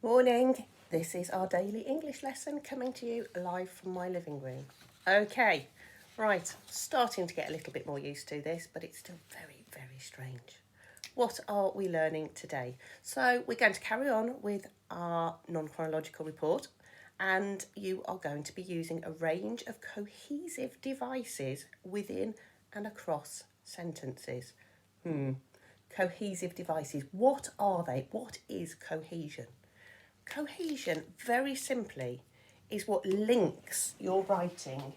Morning, this is our daily English lesson coming to you live from my living room. Okay, right, starting to get a little bit more used to this, but it's still very, very strange. What are we learning today? So we're going to carry on with our non-chronological report, and you are going to be using a range of cohesive devices within and across sentences. Cohesive devices, what are they? What is cohesion? Cohesion, very simply, is what links your writing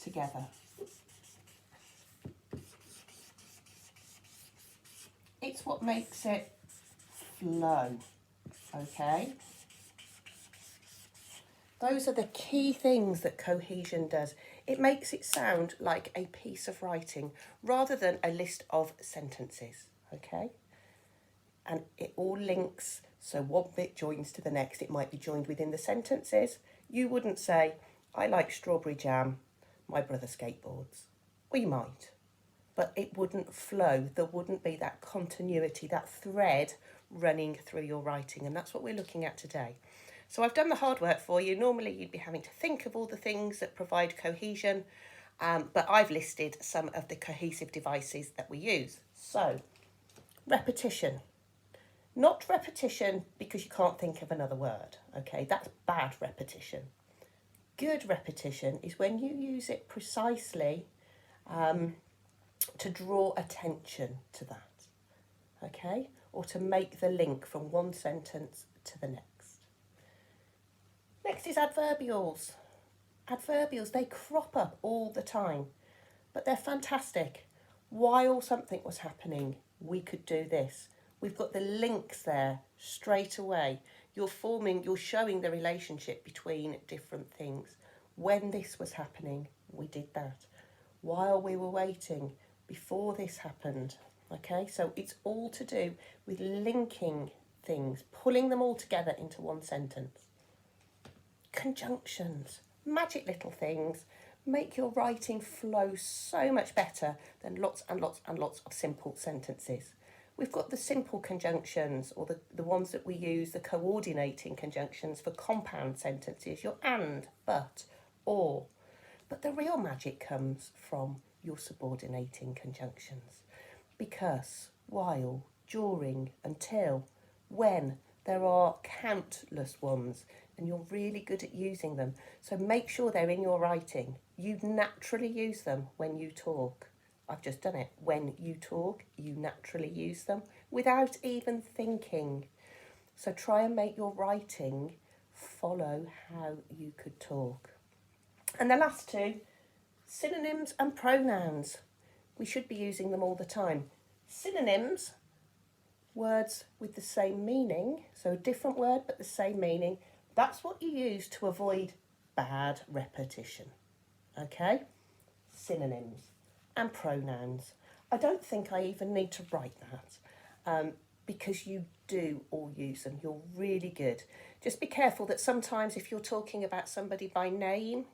together. It's what makes it flow, okay? Those are the key things that cohesion does. It makes it sound like a piece of writing rather than a list of sentences, okay? And it all links, so one bit joins to the next. It might be joined within the sentences. You wouldn't say, I like strawberry jam, my brother skateboards. Or you might, but it wouldn't flow. There wouldn't be that continuity, that thread running through your writing, and that's what we're looking at today. So I've done the hard work for you. Normally you'd be having to think of all the things that provide cohesion, but I've listed some of the cohesive devices that we use. So, repetition. Not repetition because you can't think of another word, okay? That's bad repetition. Good repetition is when you use it precisely to draw attention to that, okay? Or to make the link from one sentence to the next. Next is adverbials. Adverbials, they crop up all the time, but they're fantastic. While something was happening, we could do this. We've got the links there straight away. You're showing the relationship between different things. When this was happening, we did that. While we were waiting, before this happened. Okay, so it's all to do with linking things, pulling them all together into one sentence. Conjunctions, magic little things, make your writing flow so much better than lots and lots and lots of simple sentences. We've got the simple conjunctions, or the ones that we use, the coordinating conjunctions for compound sentences, your and, but, or. But the real magic comes from your subordinating conjunctions. Because, while, during, until, when, there are countless ones, and you're really good at using them. So make sure they're in your writing. You naturally use them when you talk. I've just done it. When you talk, you naturally use them without even thinking. So try and make your writing follow how you could talk. And the last two, synonyms and pronouns. We should be using them all the time. Synonyms, words with the same meaning, so a different word but the same meaning. That's what you use to avoid bad repetition. Okay? Synonyms. And pronouns. I don't think I even need to write that because you do all use them. You're really good. Just be careful that sometimes if you're talking about somebody by name,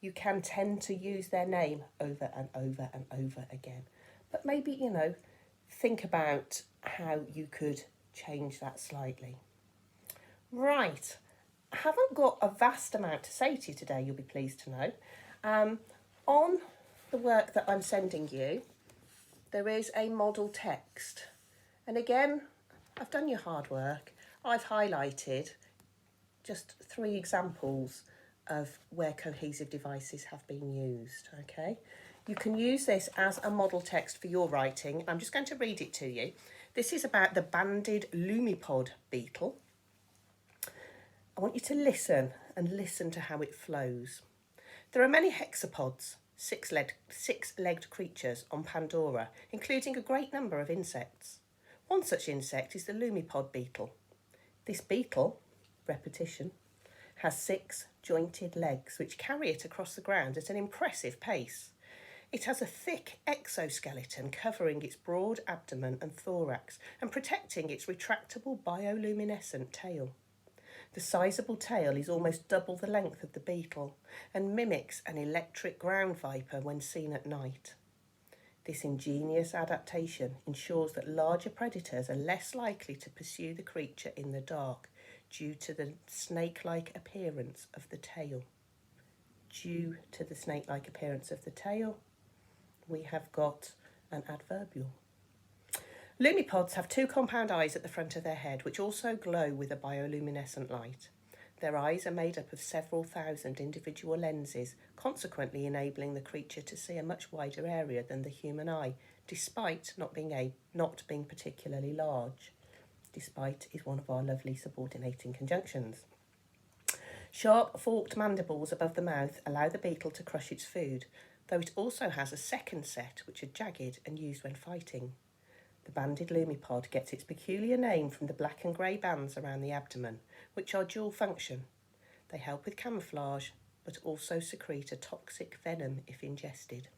you can tend to use their name over and over and over again. But maybe, think about how you could change that slightly. Right. I haven't got a vast amount to say to you today, you'll be pleased to know. On the work that I'm sending you, there is a model text. And again, I've done your hard work. I've highlighted just 3 examples of where cohesive devices have been used, okay? You can use this as a model text for your writing. I'm just going to read it to you. This is about the banded lumipod beetle. I want you to listen to how it flows. There are many hexapods, six-legged creatures on Pandora, including a great number of insects. One such insect is the lumipod beetle. This beetle, repetition, has 6 jointed legs which carry it across the ground at an impressive pace. It has a thick exoskeleton covering its broad abdomen and thorax and protecting its retractable bioluminescent tail. The sizable tail is almost double the length of the beetle and mimics an electric ground viper when seen at night. This ingenious adaptation ensures that larger predators are less likely to pursue the creature in the dark due to the snake-like appearance of the tail. Due to the snake-like appearance of the tail, we have got an adverbial. Lumipods have two compound eyes at the front of their head, which also glow with a bioluminescent light. Their eyes are made up of several thousand individual lenses, consequently enabling the creature to see a much wider area than the human eye, despite not being particularly large. Despite is one of our lovely subordinating conjunctions. Sharp, forked mandibles above the mouth allow the beetle to crush its food, though it also has a second set which are jagged and used when fighting. The banded lumipod gets its peculiar name from the black and grey bands around the abdomen, which are dual function. They help with camouflage, but also secrete a toxic venom if ingested.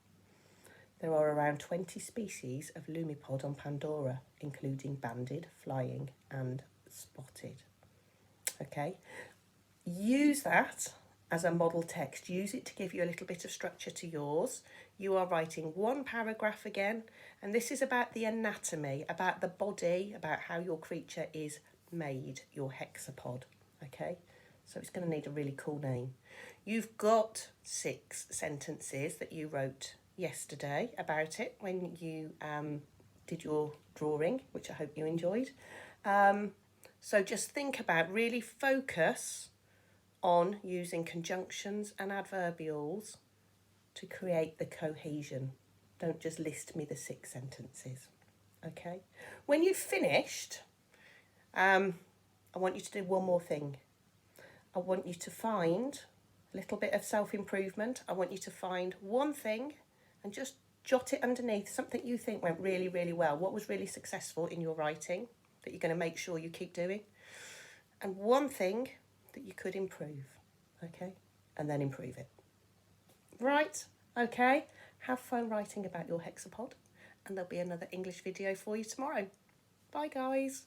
There are around 20 species of lumipod on Pandora, including banded, flying and spotted. Okay, use that as a model text. Use it to give you a little bit of structure to yours. You are writing one paragraph again, and this is about the anatomy, about the body, about how your creature is made, your hexapod. Okay, so it's going to need a really cool name. You've got 6 sentences that you wrote yesterday about it when you did your drawing, which I hope you enjoyed. So just think about, really focus on using conjunctions and adverbials to create the cohesion. Don't just list me the 6 sentences. Okay, when you've finished, I want you to do one more thing. I want you to find a little bit of self-improvement. I want you to find one thing and just jot it underneath, something you think went really, really well. What was really successful in your writing that you're going to make sure you keep doing? And one thing that you could improve, okay? And then improve it. Right, okay. Have fun writing about your hexapod, and there'll be another English video for you tomorrow. Bye, guys.